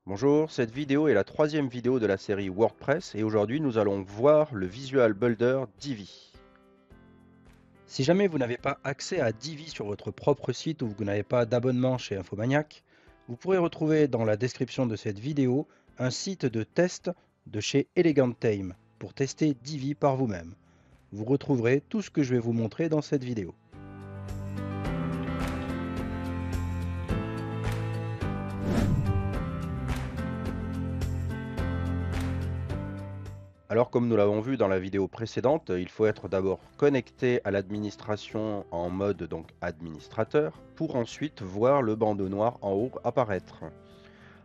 Bonjour, cette vidéo est la troisième vidéo de la série WordPress et aujourd'hui nous allons voir le Visual Builder Divi. Si jamais vous n'avez pas accès à Divi sur votre propre site ou que vous n'avez pas d'abonnement chez Infomaniac, vous pourrez retrouver dans la description de cette vidéo un site de test de chez Eleganttime pour tester Divi par vous-même. Vous retrouverez tout ce que je vais vous montrer dans cette vidéo. Alors comme nous l'avons vu dans la vidéo précédente, il faut être d'abord connecté à l'administration en mode donc administrateur pour ensuite voir le bandeau noir en haut apparaître.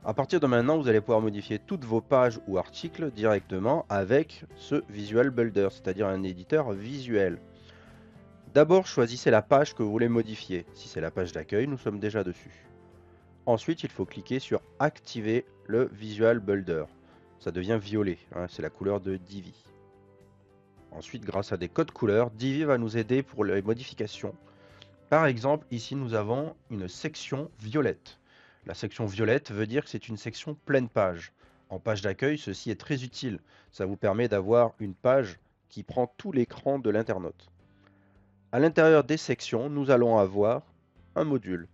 À partir de maintenant, vous allez pouvoir modifier toutes vos pages ou articles directement avec ce Visual Builder, c'est-à-dire un éditeur visuel. D'abord, choisissez la page que vous voulez modifier. Si c'est la page d'accueil, nous sommes déjà dessus. Ensuite, il faut cliquer sur Activer le Visual Builder. Ça devient violet, hein, c'est la couleur de Divi. Ensuite, grâce à des codes couleurs, Divi va nous aider pour les modifications. Par exemple, ici, nous avons une section violette. La section violette veut dire que c'est une section pleine page. En page d'accueil, ceci est très utile. Ça vous permet d'avoir une page qui prend tout l'écran de l'internaute. À l'intérieur des sections, nous allons avoir un module.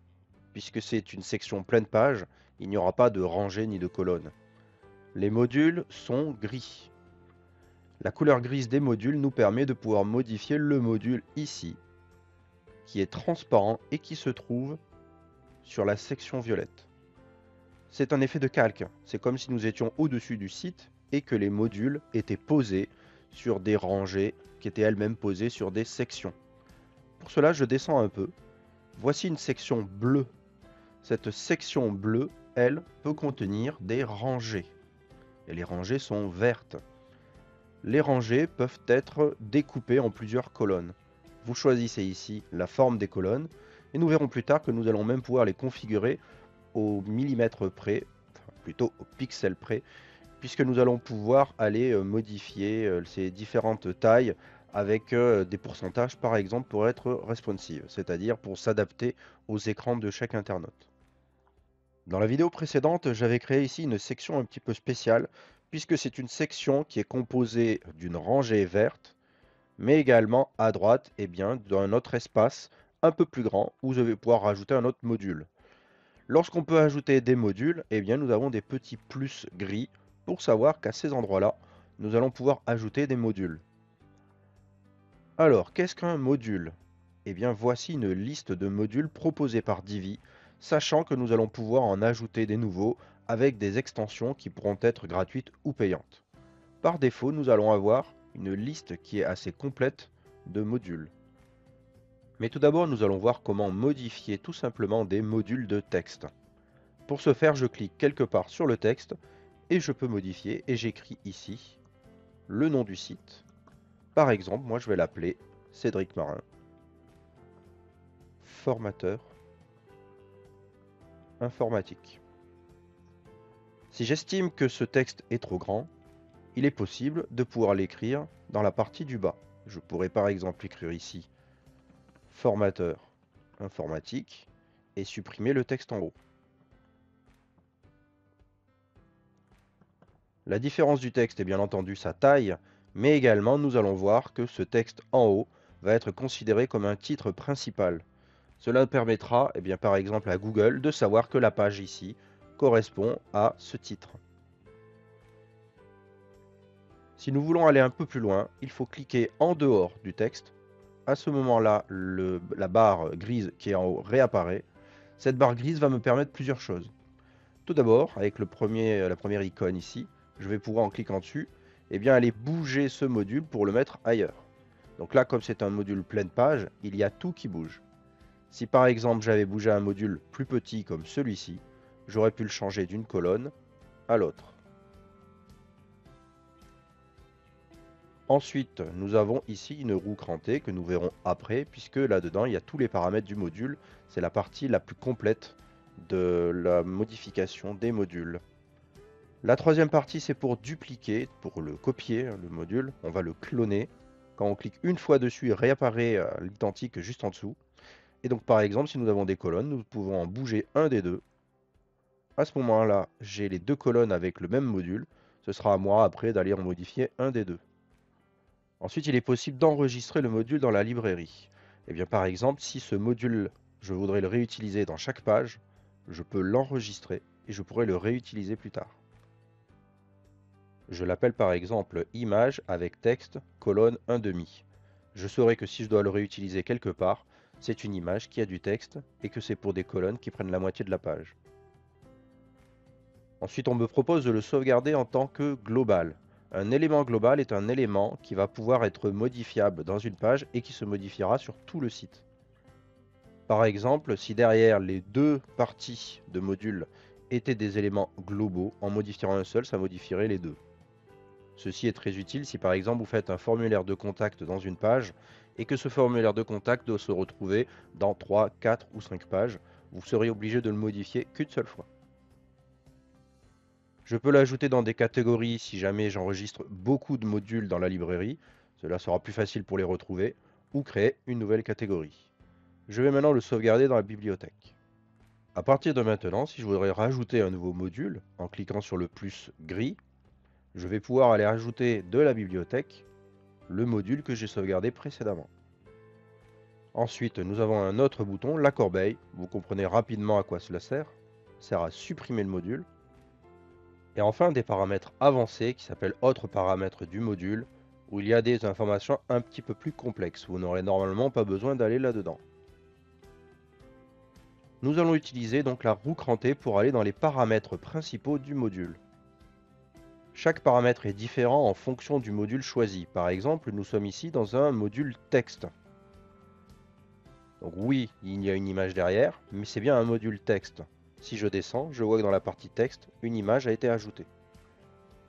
Puisque c'est une section pleine page, il n'y aura pas de rangée ni de colonne. Les modules sont gris. La couleur grise des modules nous permet de pouvoir modifier le module ici, qui est transparent et qui se trouve sur la section violette. C'est un effet de calque, c'est comme si nous étions au-dessus du site et que les modules étaient posés sur des rangées qui étaient elles-mêmes posées sur des sections. Pour cela, je descends un peu. Voici une section bleue. Cette section bleue, elle, peut contenir des rangées. Et les rangées sont vertes. Les rangées peuvent être découpées en plusieurs colonnes. Vous choisissez ici la forme des colonnes et nous verrons plus tard que nous allons même pouvoir les configurer au millimètre près, enfin, plutôt au pixel près, puisque nous allons pouvoir aller modifier ces différentes tailles avec des pourcentages par exemple pour être responsive, c'est-à-dire pour s'adapter aux écrans de chaque internaute. Dans la vidéo précédente, j'avais créé ici une section un petit peu spéciale, puisque c'est une section qui est composée d'une rangée verte, mais également à droite, eh bien, d'un autre espace un peu plus grand, où je vais pouvoir rajouter un autre module. Lorsqu'on peut ajouter des modules, eh bien, nous avons des petits plus gris pour savoir qu'à ces endroits-là, nous allons pouvoir ajouter des modules. Alors, qu'est-ce qu'un module? Eh bien, voici une liste de modules proposés par Divi, sachant que nous allons pouvoir en ajouter des nouveaux avec des extensions qui pourront être gratuites ou payantes. Par défaut, nous allons avoir une liste qui est assez complète de modules. Mais tout d'abord, nous allons voir comment modifier tout simplement des modules de texte. Pour ce faire, je clique quelque part sur le texte et je peux modifier et j'écris ici le nom du site. Par exemple, moi je vais l'appeler Cédric Marin, formateur informatique. Si j'estime que ce texte est trop grand, il est possible de pouvoir l'écrire dans la partie du bas. Je pourrais par exemple écrire ici formateur informatique et supprimer le texte en haut. La différence du texte est bien entendu sa taille, mais également nous allons voir que ce texte en haut va être considéré comme un titre principal. Cela permettra, eh bien, par exemple à Google de savoir que la page ici correspond à ce titre. Si nous voulons aller un peu plus loin, il faut cliquer en dehors du texte. À ce moment-là, la barre grise qui est en haut réapparaît. Cette barre grise va me permettre plusieurs choses. Tout d'abord, avec la première icône ici, je vais pouvoir en cliquant dessus, eh bien, aller bouger ce module pour le mettre ailleurs. Donc là, comme c'est un module pleine page, il y a tout qui bouge. Si par exemple j'avais bougé un module plus petit comme celui-ci, j'aurais pu le changer d'une colonne à l'autre. Ensuite, nous avons ici une roue crantée que nous verrons après, puisque là-dedans, il y a tous les paramètres du module. C'est la partie la plus complète de la modification des modules. La troisième partie, c'est pour dupliquer, pour le copier, le module. On va le cloner. Quand on clique une fois dessus, il réapparaît l'identique juste en dessous. Et donc, par exemple, si nous avons des colonnes, nous pouvons en bouger un des deux À ce moment-là, j'ai les deux colonnes avec le même module. Ce sera à moi après d'aller en modifier un des deux. Ensuite, il est possible d'enregistrer le module dans la librairie. Et bien, par exemple, si ce module, je voudrais le réutiliser dans chaque page, je peux l'enregistrer et je pourrai le réutiliser plus tard. Je l'appelle par exemple image avec texte colonne 1,5. Je saurai que si je dois le réutiliser quelque part, c'est une image qui a du texte et que c'est pour des colonnes qui prennent la moitié de la page. Ensuite, on me propose de le sauvegarder en tant que global. Un élément global est un élément qui va pouvoir être modifiable dans une page et qui se modifiera sur tout le site. Par exemple, si derrière les deux parties de module étaient des éléments globaux, en modifiant un seul, ça modifierait les deux. Ceci est très utile si par exemple vous faites un formulaire de contact dans une page et que ce formulaire de contact doit se retrouver dans 3, 4 ou 5 pages, vous serez obligé de le modifier qu'une seule fois. Je peux l'ajouter dans des catégories si jamais j'enregistre beaucoup de modules dans la librairie, cela sera plus facile pour les retrouver, ou créer une nouvelle catégorie. Je vais maintenant le sauvegarder dans la bibliothèque. À partir de maintenant, si je voudrais rajouter un nouveau module, en cliquant sur le plus gris, je vais pouvoir aller ajouter de la bibliothèque le module que j'ai sauvegardé précédemment. Ensuite, nous avons un autre bouton, la corbeille. Vous comprenez rapidement à quoi cela sert. Ça sert à supprimer le module. Et enfin, des paramètres avancés qui s'appellent autres paramètres du module, où il y a des informations un petit peu plus complexes. Vous n'aurez normalement pas besoin d'aller là-dedans. Nous allons utiliser donc la roue crantée pour aller dans les paramètres principaux du module. Chaque paramètre est différent en fonction du module choisi. Par exemple, nous sommes ici dans un module texte. Donc oui, il y a une image derrière, mais c'est bien un module texte. Si je descends, je vois que dans la partie texte, une image a été ajoutée.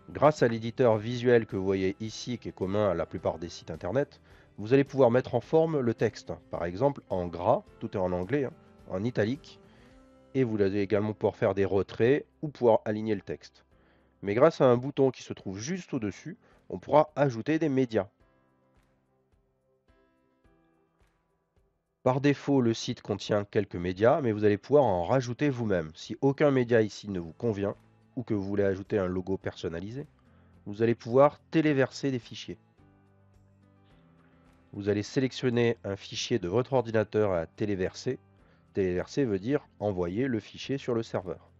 Grâce à l'éditeur visuel que vous voyez ici, qui est commun à la plupart des sites internet, vous allez pouvoir mettre en forme le texte. Par exemple, en gras, tout est en anglais, hein, en italique, et vous allez également pouvoir faire des retraits ou pouvoir aligner le texte. Mais grâce à un bouton qui se trouve juste au-dessus, on pourra ajouter des médias. Par défaut, le site contient quelques médias, mais vous allez pouvoir en rajouter vous-même. Si aucun média ici ne vous convient, ou que vous voulez ajouter un logo personnalisé, vous allez pouvoir téléverser des fichiers. Vous allez sélectionner un fichier de votre ordinateur à téléverser. Téléverser veut dire envoyer le fichier sur le serveur.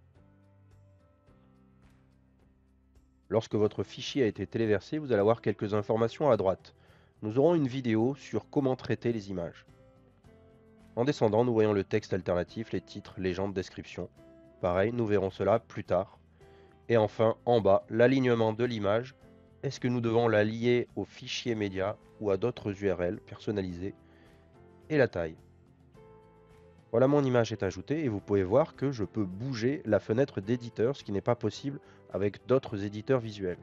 Lorsque votre fichier a été téléversé, vous allez avoir quelques informations à droite. Nous aurons une vidéo sur comment traiter les images. En descendant, nous voyons le texte alternatif, les titres, légendes, descriptions. Pareil, nous verrons cela plus tard. Et enfin, en bas, l'alignement de l'image. Est-ce que nous devons la lier au fichier média ou à d'autres URL personnalisés? Et la taille. Voilà, mon image est ajoutée et vous pouvez voir que je peux bouger la fenêtre d'éditeur, ce qui n'est pas possible avec d'autres éditeurs visuels.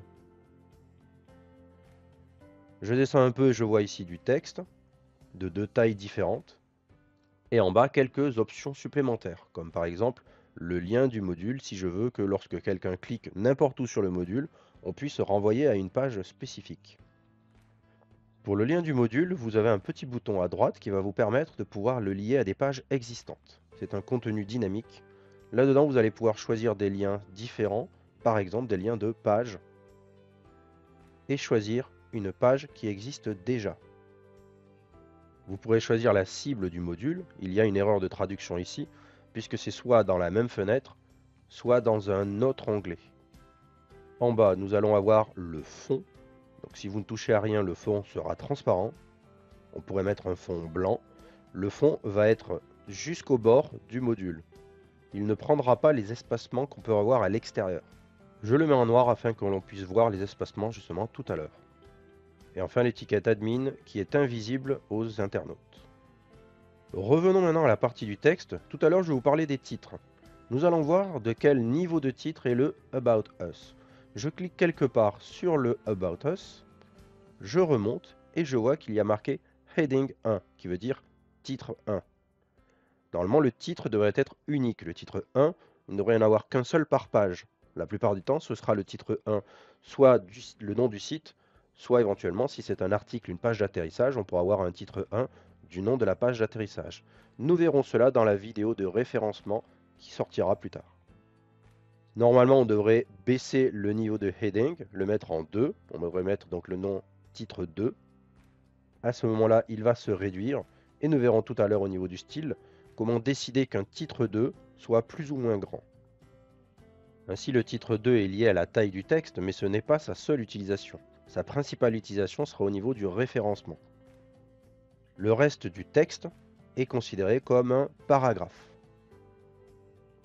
Je descends un peu et je vois ici du texte de deux tailles différentes. Et en bas, quelques options supplémentaires, comme par exemple le lien du module si je veux que lorsque quelqu'un clique n'importe où sur le module, on puisse renvoyer à une page spécifique. Pour le lien du module, vous avez un petit bouton à droite qui va vous permettre de pouvoir le lier à des pages existantes. C'est un contenu dynamique. Là-dedans, vous allez pouvoir choisir des liens différents, par exemple des liens de pages, et choisir une page qui existe déjà. Vous pourrez choisir la cible du module. Il y a une erreur de traduction ici, puisque c'est soit dans la même fenêtre, soit dans un autre onglet. En bas, nous allons avoir le fond. Donc si vous ne touchez à rien, le fond sera transparent. On pourrait mettre un fond blanc. Le fond va être jusqu'au bord du module. Il ne prendra pas les espacements qu'on peut avoir à l'extérieur. Je le mets en noir afin que l'on puisse voir les espacements justement tout à l'heure. Et enfin l'étiquette admin qui est invisible aux internautes. Revenons maintenant à la partie du texte. Tout à l'heure, je vais vous parler des titres. Nous allons voir de quel niveau de titre est le About Us. Je clique quelque part sur le About Us, je remonte et je vois qu'il y a marqué Heading 1, qui veut dire titre 1. Normalement, le titre devrait être unique. Le titre 1, il ne devrait y en avoir qu'un seul par page. La plupart du temps, ce sera le titre 1, soit le nom du site, soit éventuellement, si c'est un article, une page d'atterrissage, on pourra avoir un titre 1 du nom de la page d'atterrissage. Nous verrons cela dans la vidéo de référencement qui sortira plus tard. Normalement, on devrait baisser le niveau de heading, le mettre en 2. On devrait mettre donc le nom titre 2. À ce moment-là, il va se réduire et nous verrons tout à l'heure au niveau du style comment décider qu'un titre 2 soit plus ou moins grand. Ainsi, le titre 2 est lié à la taille du texte, mais ce n'est pas sa seule utilisation. Sa principale utilisation sera au niveau du référencement. Le reste du texte est considéré comme un paragraphe.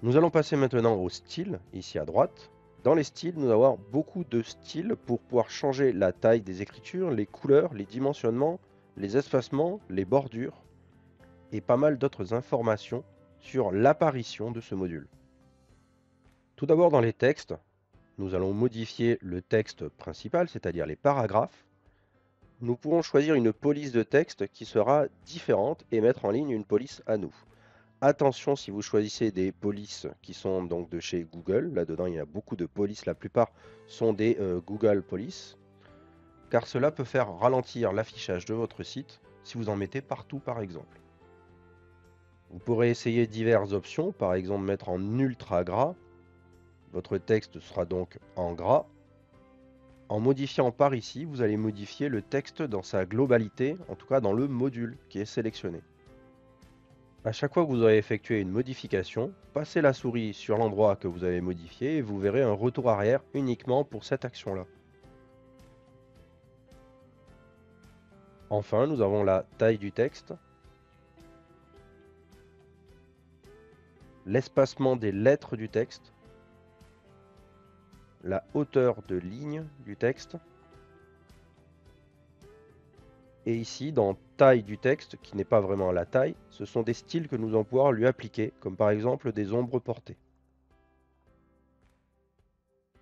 Nous allons passer maintenant au style, ici à droite. Dans les styles, nous allons avoir beaucoup de styles pour pouvoir changer la taille des écritures, les couleurs, les dimensionnements, les espacements, les bordures et pas mal d'autres informations sur l'apparition de ce module. Tout d'abord dans les textes, nous allons modifier le texte principal, c'est-à-dire les paragraphes. Nous pouvons choisir une police de texte qui sera différente et mettre en ligne une police à nous. Attention si vous choisissez des polices qui sont donc de chez Google, là-dedans il y a beaucoup de polices, la plupart sont des Google Police, car cela peut faire ralentir l'affichage de votre site si vous en mettez partout par exemple. Vous pourrez essayer diverses options, par exemple mettre en ultra gras, votre texte sera donc en gras. En modifiant par ici, vous allez modifier le texte dans sa globalité, en tout cas dans le module qui est sélectionné. À chaque fois que vous aurez effectué une modification, passez la souris sur l'endroit que vous avez modifié et vous verrez un retour arrière uniquement pour cette action-là. Enfin, nous avons la taille du texte, l'espacement des lettres du texte, la hauteur de ligne du texte, et ici, dans taille du texte, qui n'est pas vraiment la taille, ce sont des styles que nous allons pouvoir lui appliquer, comme par exemple des ombres portées.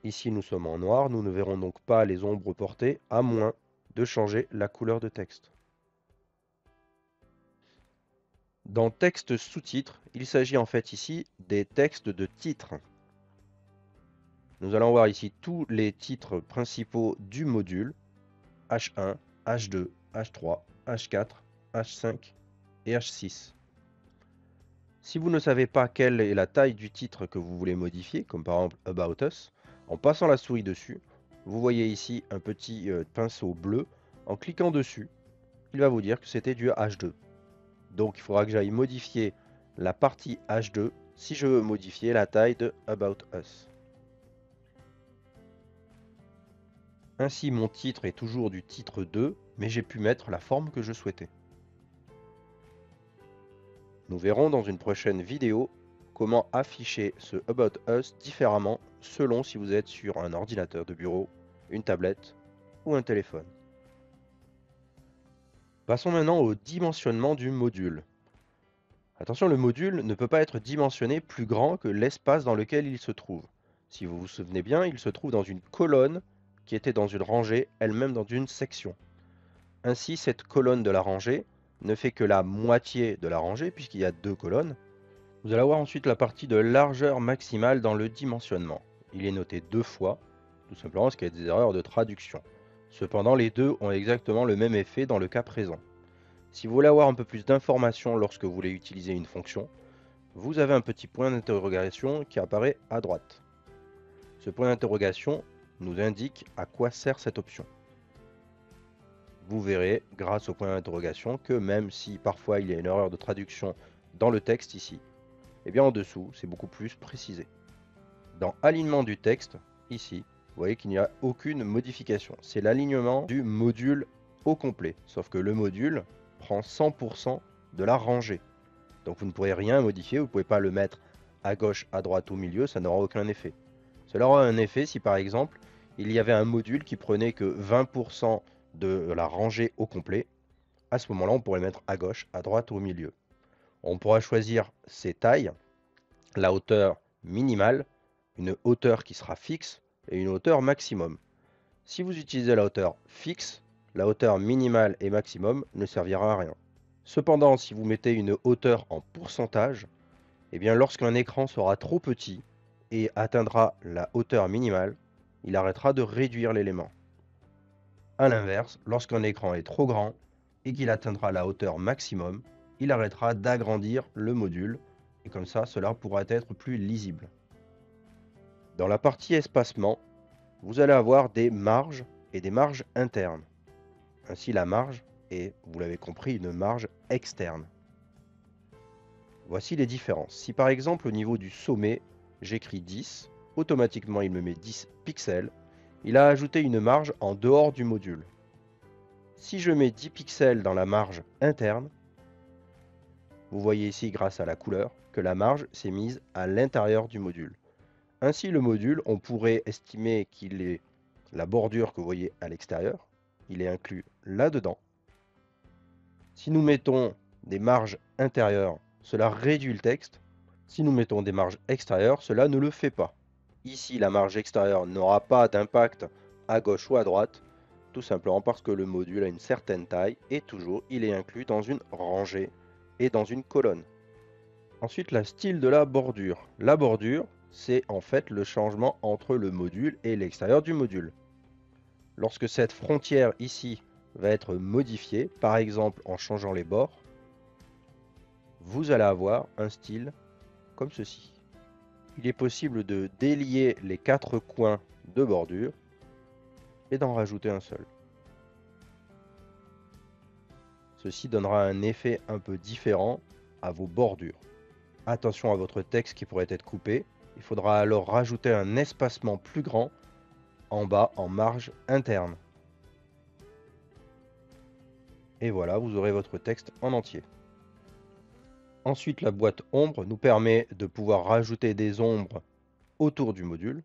Ici, nous sommes en noir, nous ne verrons donc pas les ombres portées, à moins de changer la couleur de texte. Dans texte sous-titres, il s'agit en fait ici des textes de titres. Nous allons voir ici tous les titres principaux du module, H1, H2, H3, H4, H5 et H6. Si vous ne savez pas quelle est la taille du titre que vous voulez modifier, comme par exemple About Us, en passant la souris dessus, vous voyez ici un petit pinceau bleu. En cliquant dessus, il va vous dire que c'était du H2. Donc il faudra que j'aille modifier la partie H2 si je veux modifier la taille de About Us. Ainsi mon titre est toujours du titre 2, mais j'ai pu mettre la forme que je souhaitais. Nous verrons dans une prochaine vidéo comment afficher ce About Us différemment selon si vous êtes sur un ordinateur de bureau, une tablette ou un téléphone. Passons maintenant au dimensionnement du module. Attention, le module ne peut pas être dimensionné plus grand que l'espace dans lequel il se trouve. Si vous vous souvenez bien, il se trouve dans une colonne qui était dans une rangée, elle-même dans une section. Ainsi, cette colonne de la rangée ne fait que la moitié de la rangée, puisqu'il y a deux colonnes. Vous allez avoir ensuite la partie de largeur maximale dans le dimensionnement. Il est noté 2 fois, tout simplement parce qu'il y a des erreurs de traduction. Cependant, les deux ont exactement le même effet dans le cas présent. Si vous voulez avoir un peu plus d'informations lorsque vous voulez utiliser une fonction, vous avez un petit point d'interrogation qui apparaît à droite. Ce point d'interrogation nous indique à quoi sert cette option. Vous verrez, grâce au point d'interrogation, que même si parfois il y a une erreur de traduction dans le texte ici, et bien en dessous, c'est beaucoup plus précisé. Dans alignement du texte, ici, vous voyez qu'il n'y a aucune modification. C'est l'alignement du module au complet, sauf que le module prend 100% de la rangée. Donc vous ne pourrez rien modifier, vous ne pouvez pas le mettre à gauche, à droite, au milieu, ça n'aura aucun effet. Cela aura un effet si par exemple, il y avait un module qui prenait que 20% de la rangée au complet. À ce moment-là, on pourrait le mettre à gauche, à droite ou au milieu. On pourra choisir ses tailles, la hauteur minimale, une hauteur qui sera fixe et une hauteur maximum. Si vous utilisez la hauteur fixe, la hauteur minimale et maximum ne servira à rien. Cependant, si vous mettez une hauteur en pourcentage, eh bien lorsqu'un écran sera trop petit et atteindra la hauteur minimale, il arrêtera de réduire l'élément. A l'inverse, lorsqu'un écran est trop grand et qu'il atteindra la hauteur maximum, il arrêtera d'agrandir le module et comme ça, cela pourra être plus lisible. Dans la partie espacement, vous allez avoir des marges et des marges internes. Ainsi, la marge est, vous l'avez compris, une marge externe. Voici les différences. Si par exemple au niveau du sommet, j'écris 10, automatiquement il me met 10 pixels. Il a ajouté une marge en dehors du module. Si je mets 10 pixels dans la marge interne, vous voyez ici grâce à la couleur que la marge s'est mise à l'intérieur du module. Ainsi le module, on pourrait estimer qu'il est la bordure que vous voyez à l'extérieur. Il est inclus là-dedans. Si nous mettons des marges intérieures, cela réduit le texte. Si nous mettons des marges extérieures, cela ne le fait pas. Ici, la marge extérieure n'aura pas d'impact à gauche ou à droite, tout simplement parce que le module a une certaine taille et toujours il est inclus dans une rangée et dans une colonne. Ensuite, le style de la bordure. La bordure, c'est en fait le changement entre le module et l'extérieur du module. Lorsque cette frontière ici va être modifiée, par exemple en changeant les bords, vous allez avoir un style comme ceci. Il est possible de délier les 4 coins de bordure et d'en rajouter un seul. Ceci donnera un effet un peu différent à vos bordures. Attention à votre texte qui pourrait être coupé. Il faudra alors rajouter un espacement plus grand en bas en marge interne. Et voilà, vous aurez votre texte en entier. Ensuite, la boîte ombre nous permet de pouvoir rajouter des ombres autour du module.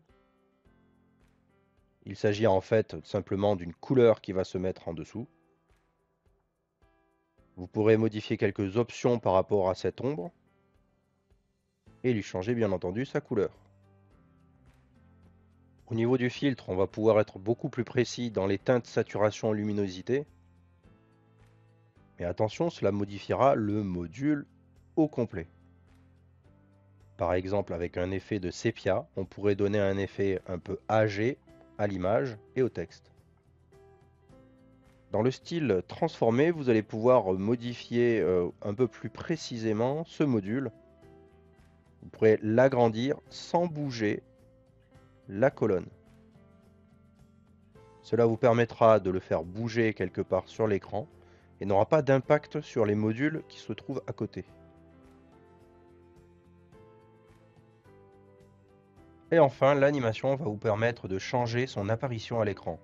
Il s'agit en fait simplement d'une couleur qui va se mettre en dessous. Vous pourrez modifier quelques options par rapport à cette ombre et lui changer bien entendu sa couleur. Au niveau du filtre, on va pouvoir être beaucoup plus précis dans les teintes, saturation, luminosité. Mais attention, cela modifiera le module au complet. Par exemple, avec un effet de sépia, on pourrait donner un effet un peu âgé à l'image et au texte. Dans le style transformé, vous allez pouvoir modifier un peu plus précisément ce module. Vous pourrez l'agrandir sans bouger la colonne. Cela vous permettra de le faire bouger quelque part sur l'écran et n'aura pas d'impact sur les modules qui se trouvent à côté. Et enfin, l'animation va vous permettre de changer son apparition à l'écran.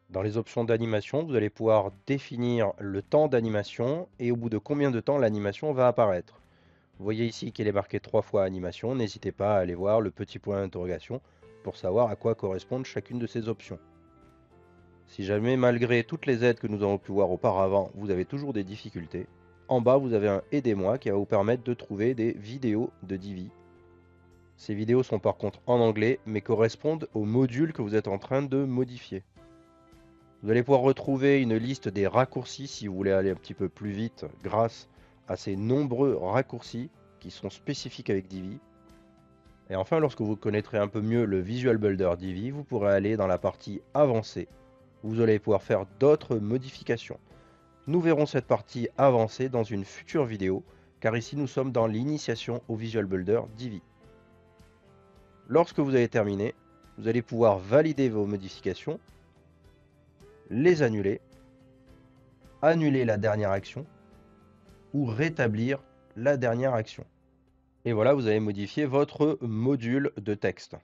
Dans les options d'animation, vous allez pouvoir définir le temps d'animation et au bout de combien de temps l'animation va apparaître. Vous voyez ici qu'il est marqué 3 fois animation, n'hésitez pas à aller voir le petit point d'interrogation pour savoir à quoi correspondent chacune de ces options. Si jamais malgré toutes les aides que nous avons pu voir auparavant, vous avez toujours des difficultés, en bas vous avez un aidez-moi qui va vous permettre de trouver des vidéos de Divi. Ces vidéos sont par contre en anglais mais correspondent au module que vous êtes en train de modifier. Vous allez pouvoir retrouver une liste des raccourcis si vous voulez aller un petit peu plus vite grâce à ces nombreux raccourcis qui sont spécifiques avec Divi. Et enfin, lorsque vous connaîtrez un peu mieux le Visual Builder Divi, vous pourrez aller dans la partie avancée. Vous allez pouvoir faire d'autres modifications. Nous verrons cette partie avancée dans une future vidéo, car ici nous sommes dans l'initiation au Visual Builder Divi. Lorsque vous avez terminé, vous allez pouvoir valider vos modifications, les annuler, annuler la dernière action ou rétablir la dernière action. Et voilà, vous avez modifié votre module de texte.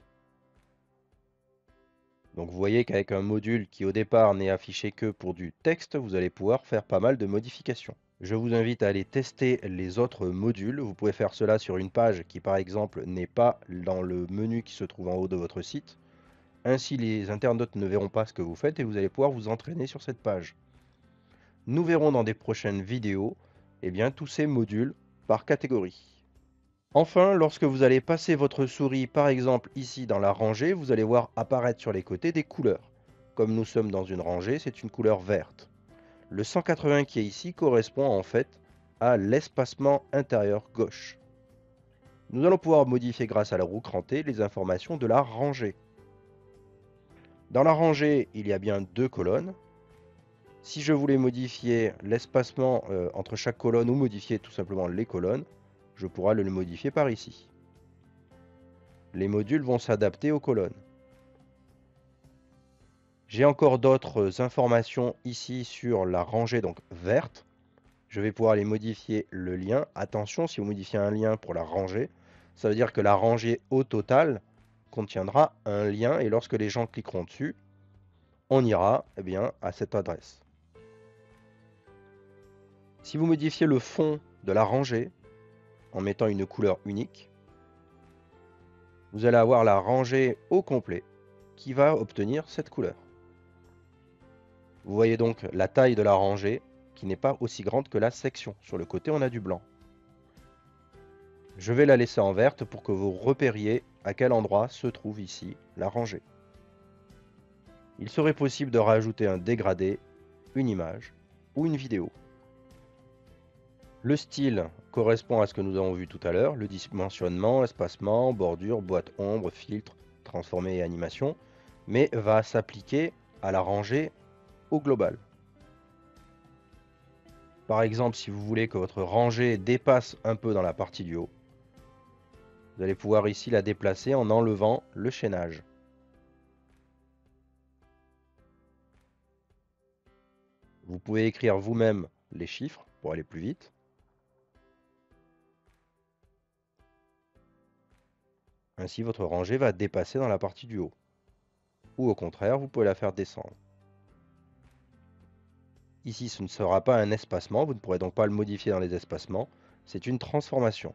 Donc vous voyez qu'avec un module qui au départ n'est affiché que pour du texte, vous allez pouvoir faire pas mal de modifications. Je vous invite à aller tester les autres modules. Vous pouvez faire cela sur une page qui par exemple n'est pas dans le menu qui se trouve en haut de votre site. Ainsi, les internautes ne verront pas ce que vous faites et vous allez pouvoir vous entraîner sur cette page. Nous verrons dans des prochaines vidéos tous ces modules par catégorie. Enfin, lorsque vous allez passer votre souris, par exemple ici dans la rangée, vous allez voir apparaître sur les côtés des couleurs. Comme nous sommes dans une rangée, c'est une couleur verte. Le 180 qui est ici correspond en fait à l'espacement intérieur gauche. Nous allons pouvoir modifier grâce à la roue crantée les informations de la rangée. Dans la rangée, il y a bien 2 colonnes. Si je voulais modifier l'espacement entre chaque colonne ou modifier tout simplement les colonnes, je pourrais le modifier par ici. Les modules vont s'adapter aux colonnes. J'ai encore d'autres informations ici sur la rangée donc verte. Je vais pouvoir aller modifier le lien. Attention, si vous modifiez un lien pour la rangée, ça veut dire que la rangée au total contiendra un lien et lorsque les gens cliqueront dessus, on ira à cette adresse. Si vous modifiez le fond de la rangée en mettant une couleur unique, vous allez avoir la rangée au complet qui va obtenir cette couleur. Vous voyez donc la taille de la rangée qui n'est pas aussi grande que la section. Sur le côté, on a du blanc. Je vais la laisser en verte pour que vous repériez à quel endroit se trouve ici la rangée. Il serait possible de rajouter un dégradé, une image ou une vidéo. Le style correspond à ce que nous avons vu tout à l'heure, le dimensionnement, espacement, bordure, boîte ombre, filtre, transformé et animation, mais va s'appliquer à la rangée au global. Par exemple, si vous voulez que votre rangée dépasse un peu dans la partie du haut, vous allez pouvoir ici la déplacer en enlevant le chaînage. Vous pouvez écrire vous-même les chiffres pour aller plus vite. Ainsi, votre rangée va dépasser dans la partie du haut. Ou au contraire, vous pouvez la faire descendre. Ici, ce ne sera pas un espacement, vous ne pourrez donc pas le modifier dans les espacements, c'est une transformation.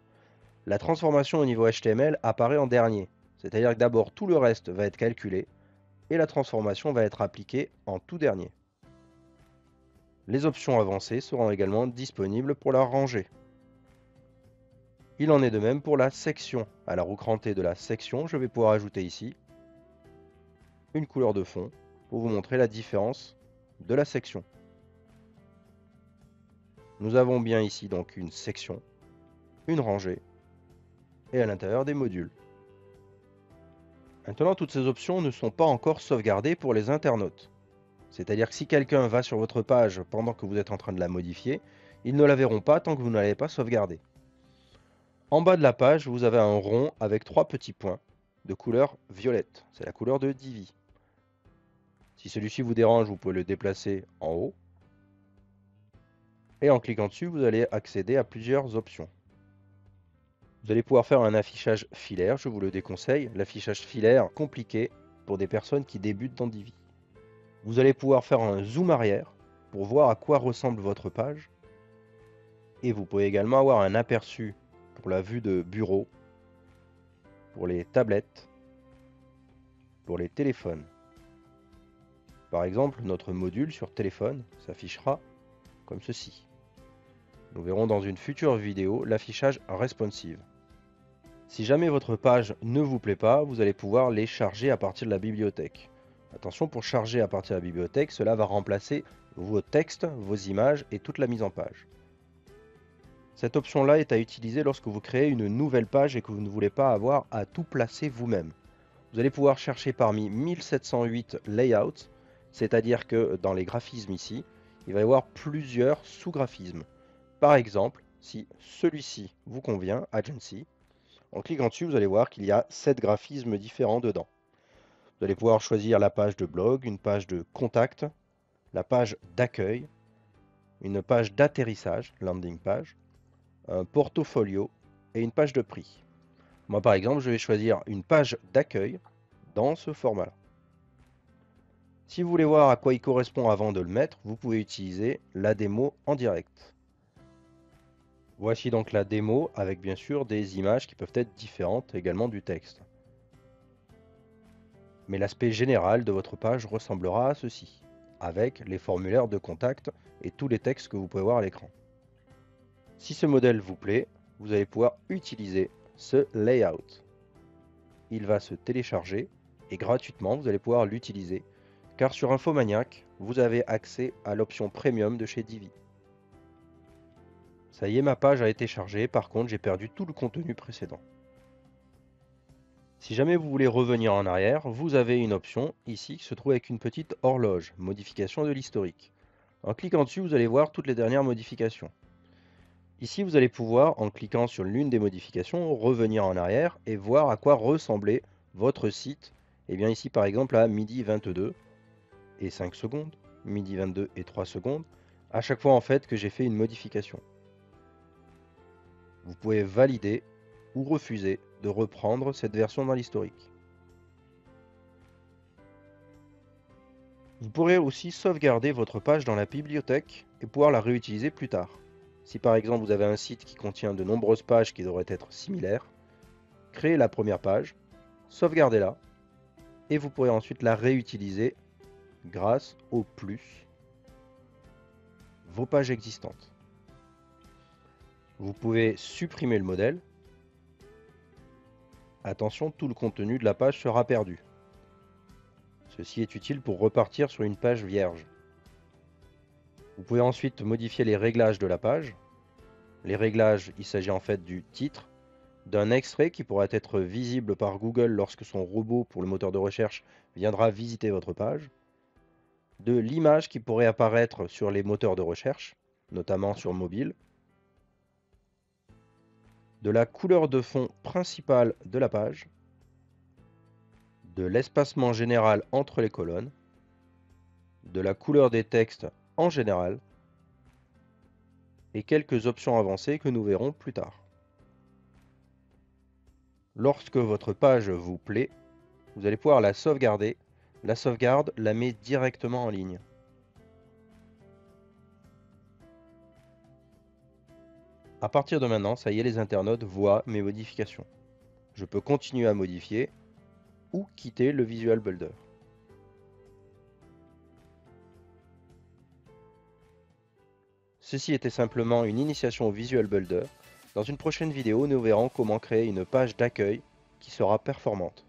La transformation au niveau HTML apparaît en dernier, c'est-à-dire que d'abord tout le reste va être calculé et la transformation va être appliquée en tout dernier. Les options avancées seront également disponibles pour la rangée. Il en est de même pour la section. À la roue crantée de la section, je vais pouvoir ajouter ici une couleur de fond pour vous montrer la différence de la section. Nous avons bien ici donc une section, une rangée et à l'intérieur des modules. Maintenant, toutes ces options ne sont pas encore sauvegardées pour les internautes. C'est-à-dire que si quelqu'un va sur votre page pendant que vous êtes en train de la modifier, ils ne la verront pas tant que vous ne l'avez pas sauvegardée. En bas de la page, vous avez un rond avec 3 petits points de couleur violette. C'est la couleur de Divi. Si celui-ci vous dérange, vous pouvez le déplacer en haut. Et en cliquant dessus, vous allez accéder à plusieurs options. Vous allez pouvoir faire un affichage filaire, je vous le déconseille. L'affichage filaire compliqué pour des personnes qui débutent dans Divi. Vous allez pouvoir faire un zoom arrière pour voir à quoi ressemble votre page. Et vous pouvez également avoir un aperçu pour la vue de bureau, pour les tablettes, pour les téléphones. Par exemple, notre module sur téléphone s'affichera comme ceci. Nous verrons dans une future vidéo l'affichage responsive. Si jamais votre page ne vous plaît pas, vous allez pouvoir les charger à partir de la bibliothèque. Attention, pour charger à partir de la bibliothèque, cela va remplacer vos textes, vos images et toute la mise en page. Cette option-là est à utiliser lorsque vous créez une nouvelle page et que vous ne voulez pas avoir à tout placer vous-même. Vous allez pouvoir chercher parmi 1708 layouts, c'est-à-dire que dans les graphismes ici, il va y avoir plusieurs sous-graphismes. Par exemple, si celui-ci vous convient, Agency, en cliquant dessus, vous allez voir qu'il y a 7 graphismes différents dedans. Vous allez pouvoir choisir la page de blog, une page de contact, la page d'accueil, une page d'atterrissage, landing page, un portfolio et une page de prix. Moi par exemple, je vais choisir une page d'accueil dans ce format-là. Si vous voulez voir à quoi il correspond avant de le mettre, vous pouvez utiliser la démo en direct. Voici donc la démo avec bien sûr des images qui peuvent être différentes également du texte. Mais l'aspect général de votre page ressemblera à ceci, avec les formulaires de contact et tous les textes que vous pouvez voir à l'écran. Si ce modèle vous plaît, vous allez pouvoir utiliser ce layout. Il va se télécharger et gratuitement vous allez pouvoir l'utiliser car sur Infomaniac, vous avez accès à l'option premium de chez Divi. Ça y est, ma page a été chargée, par contre j'ai perdu tout le contenu précédent. Si jamais vous voulez revenir en arrière, vous avez une option ici qui se trouve avec une petite horloge, modification de l'historique. En cliquant dessus, vous allez voir toutes les dernières modifications. Ici, vous allez pouvoir, en cliquant sur l'une des modifications, revenir en arrière et voir à quoi ressemblait votre site. Et bien ici, par exemple, à midi 22 et 5 secondes, midi 22 et 3 secondes, à chaque fois en fait que j'ai fait une modification. Vous pouvez valider ou refuser de reprendre cette version dans l'historique. Vous pourrez aussi sauvegarder votre page dans la bibliothèque et pouvoir la réutiliser plus tard. Si par exemple vous avez un site qui contient de nombreuses pages qui devraient être similaires, créez la première page, sauvegardez-la, et vous pourrez ensuite la réutiliser grâce au plus vos pages existantes. Vous pouvez supprimer le modèle. Attention, tout le contenu de la page sera perdu. Ceci est utile pour repartir sur une page vierge. Vous pouvez ensuite modifier les réglages de la page. Les réglages, il s'agit en fait du titre, d'un extrait qui pourra être visible par Google lorsque son robot pour le moteur de recherche viendra visiter votre page, de l'image qui pourrait apparaître sur les moteurs de recherche, notamment sur mobile, de la couleur de fond principale de la page, de l'espacement général entre les colonnes, de la couleur des textes en général, et quelques options avancées que nous verrons plus tard. Lorsque votre page vous plaît, vous allez pouvoir la sauvegarder. La sauvegarde la met directement en ligne. À partir de maintenant, ça y est, les internautes voient mes modifications. Je peux continuer à modifier ou quitter le Visual Builder. Ceci était simplement une initiation au Visual Builder. Dans une prochaine vidéo, nous verrons comment créer une page d'accueil qui sera performante.